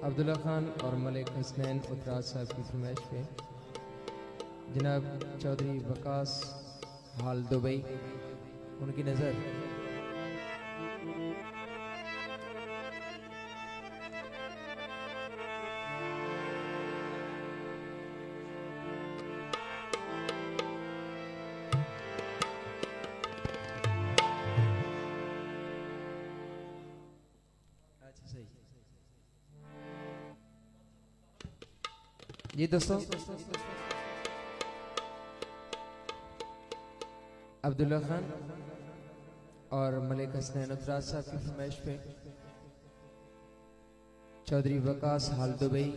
अब्दुल्ला खान और मलिक हसनैन उतराज साहब की फरमाइश पे जनाब चौधरी वकास हाल दुबई उनकी नज़र जी दोस्तों, अब्दुल्ला खान और मलिक हसनैन उतराज साहब की फरमाइश पे चौधरी वकास हाल दुबई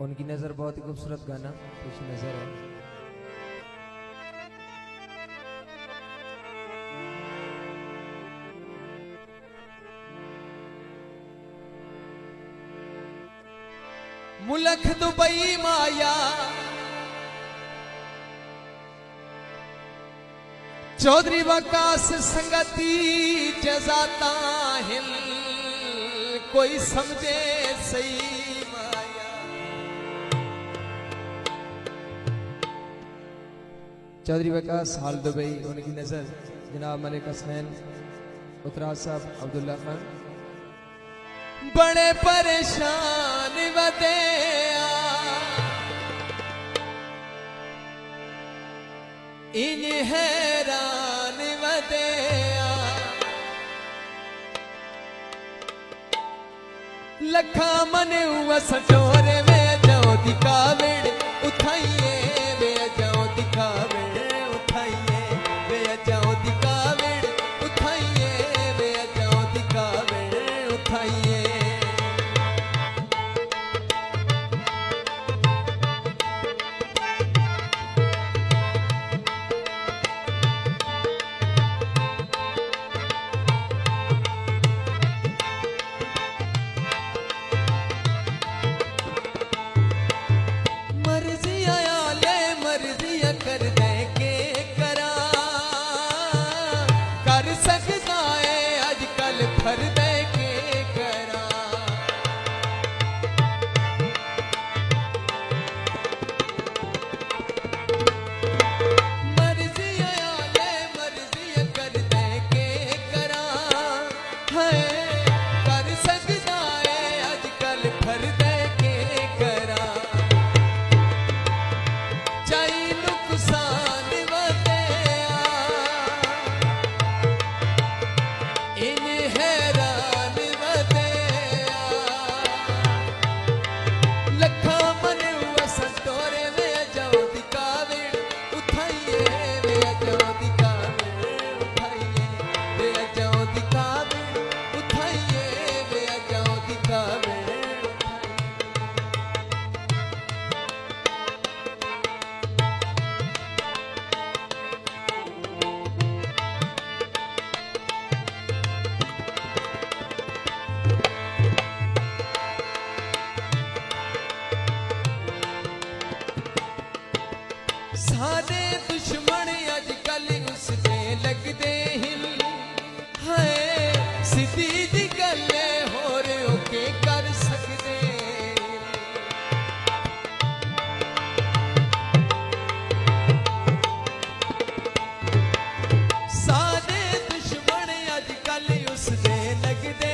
उनकी नज़र बहुत ही खूबसूरत गाना पेश नज़र है। मुल्क दुबई माया चौधरी वकास संगती जजाता हिल कोई समझे सही माया। चौधरी वकास हाल दुबई उनकी नज़र जनाब मलिक हसनैन उतराज साहब अब्दुल्ला खान बड़े परेशान वदे इन हैरान वदे लखा मन सटोरे वे जाओ दिखावेड़ उठाइए वे जाओ दिखावेड़ उठाइए वे जाओ दिखावेड़ उठाइए वे जाओ दिखावेड़ उठाइए। सारे दुश्मन अजकल उससे लगते हिल है सीधी दी गल्ले हो रहे हो के कर सकते। सारे दुश्मन अजकल उससे लगते